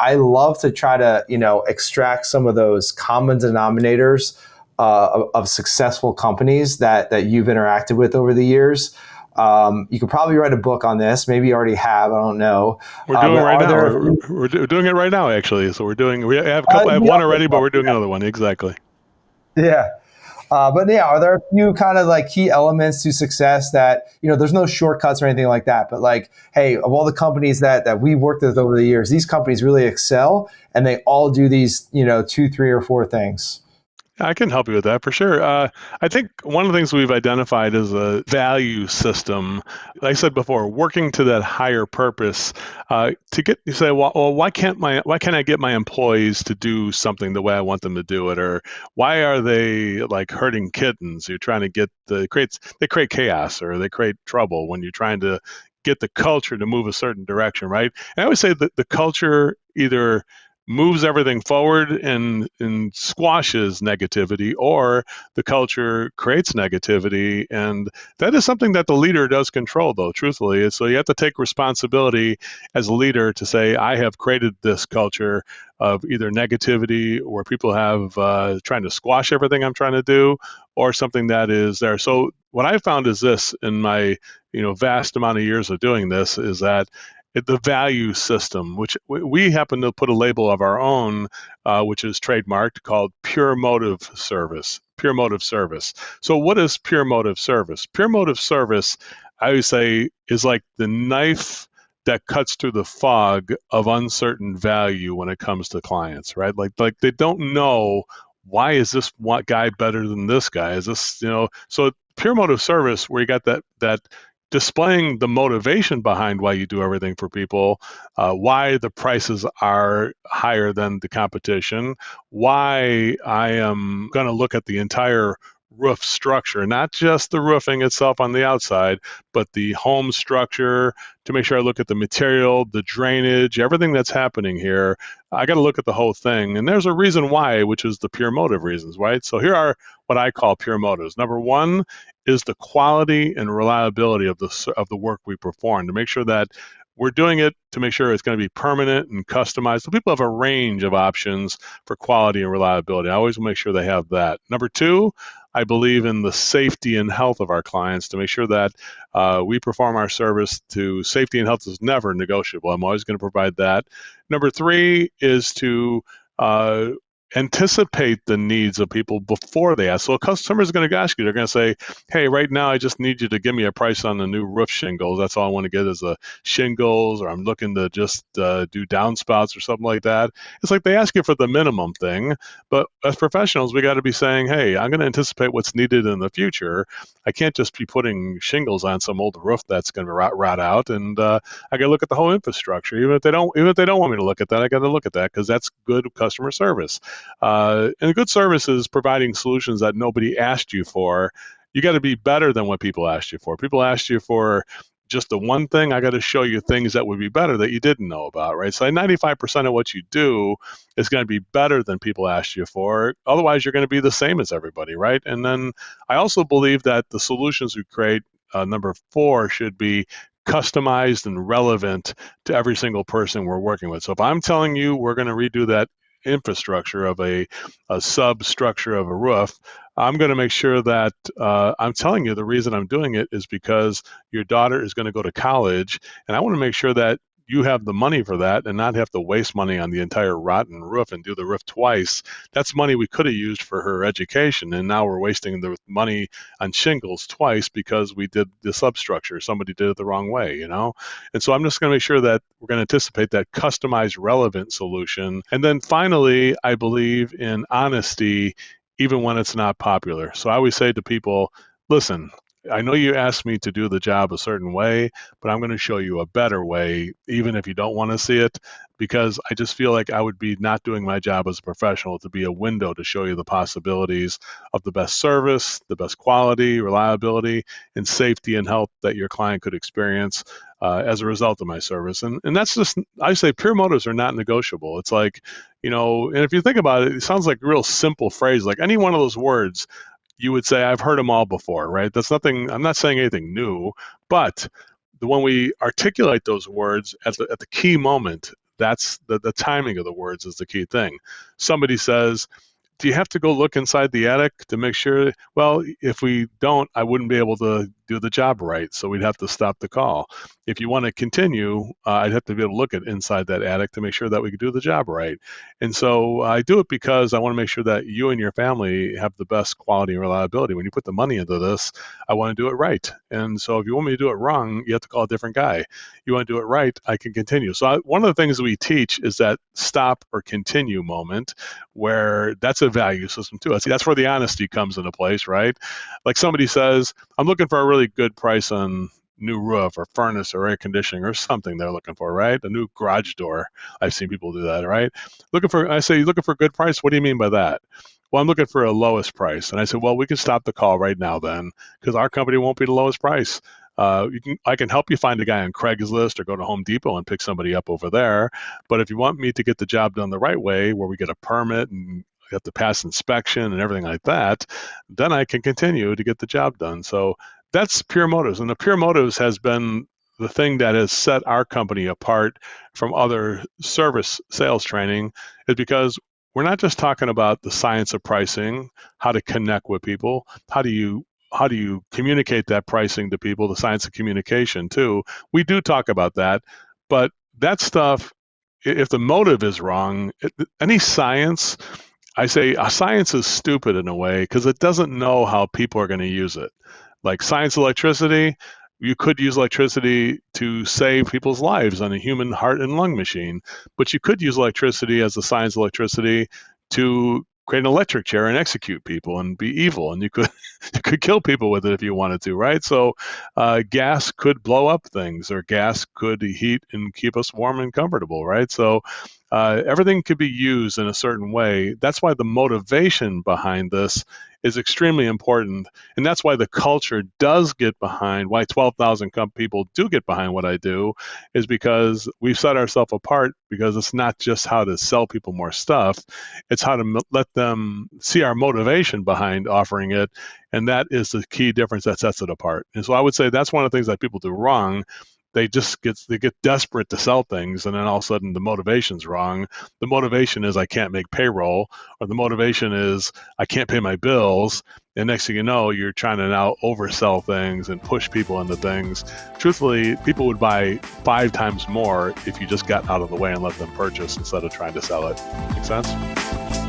I love to try to, extract some of those common denominators of successful companies that you've interacted with over the years. You could probably write a book on this. Maybe you already have. I don't know. We're doing it right now. We're doing it right now, actually. So we have a couple. I have one already, but we're doing another one. Exactly. Yeah. But yeah, are there a few kind of like key elements to success that, there's no shortcuts or anything like that, but like, hey, of all the companies that we've worked with over the years, these companies really excel and they all do these, 2, 3, or 4 things. I can help you with that for sure. I think one of the things we've identified is a value system. Like I said before, working to that higher purpose to get you say, well, why can't I get my employees to do something the way I want them to do it, or why are they like hurting kittens? You're trying to get they create chaos or they create trouble when you're trying to get the culture to move a certain direction, right? And I always say that the culture either moves everything forward and squashes negativity, or the culture creates negativity. And that is something that the leader does control, though, truthfully. So you have to take responsibility as a leader to say, I have created this culture of either negativity where people have trying to squash everything I'm trying to do, or something that is there. So what I found is this in my vast amount of years of doing this is that the value system, which we happen to put a label of our own, which is trademarked, called Pure Motive Service. Pure Motive Service. So what is Pure Motive Service? Pure Motive Service, I would say, is like the knife that cuts through the fog of uncertain value when it comes to clients, right? Like they don't know, why is this guy better than this guy? Is this, so Pure Motive Service, where you got that displaying the motivation behind why you do everything for people, why the prices are higher than the competition, why I am going to look at the entire roof structure, not just the roofing itself on the outside, but the home structure, to make sure I look at the material, the drainage, everything that's happening here. I got to look at the whole thing. And there's a reason why, which is the pure motive reasons, right? So here are what I call pure motives. Number one is the quality and reliability of the work we perform, to make sure that we're doing it to make sure it's going to be permanent and customized. So people have a range of options for quality and reliability. I always make sure they have that. Number two, I believe in the safety and health of our clients, to make sure that we perform our service to safety and health is never negotiable. I'm always going to provide that. Number three is to anticipate the needs of people before they ask. So a customer is going to ask you, they're going to say, hey, right now I just need you to give me a price on the new roof shingles. That's all I want to get is a shingles, or I'm looking to just do downspouts or something like that. It's like they ask you for the minimum thing, but as professionals, we got to be saying, hey, I'm going to anticipate what's needed in the future. I can't just be putting shingles on some old roof that's going to rot out, and I got to look at the whole infrastructure. Even if they don't want me to look at that, I got to look at that, because that's good customer service. And good service is providing solutions that nobody asked you for. You got to be better than what people asked you for. People asked you for just the one thing. I got to show you things that would be better that you didn't know about, right? So 95% of what you do is going to be better than people asked you for. Otherwise, you're going to be the same as everybody, right? And then I also believe that the solutions we create, number four, should be customized and relevant to every single person we're working with. So if I'm telling you we're going to redo that infrastructure of a substructure of a roof, I'm going to make sure that I'm telling you the reason I'm doing it is because your daughter is going to go to college, and I want to make sure that you have the money for that and not have to waste money on the entire rotten roof and do the roof twice. That's money we could have used for her education, and now we're wasting the money on shingles twice because we did the substructure. Somebody did it the wrong way, And so I'm just going to make sure that we're going to anticipate that customized, relevant solution. And then finally, I believe in honesty, even when it's not popular. So I always say to people, listen, I know you asked me to do the job a certain way, but I'm going to show you a better way, even if you don't want to see it, because I just feel like I would be not doing my job as a professional to be a window to show you the possibilities of the best service, the best quality, reliability, and safety and health that your client could experience as a result of my service. And that's just, I say pure motives are not negotiable. It's like, and if you think about it, it sounds like a real simple phrase, like any one of those words, you would say, I've heard them all before, right? That's nothing, I'm not saying anything new, but when we articulate those words at the key moment, That's the timing of the words is the key thing. Somebody says, do you have to go look inside the attic to make sure? Well, if we don't, I wouldn't be able to do the job right. So we'd have to stop the call. If you want to continue, I'd have to be able to look at inside that attic to make sure that we could do the job right. And so I do it because I want to make sure that you and your family have the best quality and reliability. When you put the money into this, I want to do it right. And so if you want me to do it wrong, you have to call a different guy. You want to do it right, I can continue. So one of the things we teach is that stop or continue moment, where that's a value system too. That's where the honesty comes into place, right? Like somebody says, I'm looking for a really good price on new roof or furnace or air conditioning or something they're looking for, right? A new garage door. I've seen people do that, right? I say, looking for a good price? What do you mean by that? Well, I'm looking for a lowest price. And I said, well, we can stop the call right now then, because our company won't be the lowest price. I can help you find a guy on Craigslist or go to Home Depot and pick somebody up over there. But if you want me to get the job done the right way, where we get a permit and you have to pass inspection and everything like that, then I can continue to get the job done. So that's Pure Motives. And the Pure Motives has been the thing that has set our company apart from other service sales training, is because we're not just talking about the science of pricing, how to connect with people, how do you communicate that pricing to people, the science of communication too. We do talk about that, but that stuff, if the motive is wrong, any science, I say science is stupid in a way because it doesn't know how people are going to use it. Like science of electricity, you could use electricity to save people's lives on a human heart and lung machine, but you could use electricity as the science of electricity to create an electric chair and execute people and be evil, and you could kill people with it if you wanted to, right? So gas could blow up things, or gas could heat and keep us warm and comfortable, right? So everything could be used in a certain way. That's why the motivation behind this is extremely important, and that's why the culture does get behind, why 12,000 people do get behind what I do, is because we've set ourselves apart, because it's not just how to sell people more stuff, it's how to let them see our motivation behind offering it, and that is the key difference that sets it apart. And so I would say that's one of the things that people do wrong. They get desperate to sell things, and then all of a sudden the motivation's wrong. The motivation is I can't make payroll, or the motivation is I can't pay my bills. And next thing you know, you're trying to now oversell things and push people into things. Truthfully, people would buy 5 times more if you just got out of the way and let them purchase instead of trying to sell it. Make sense?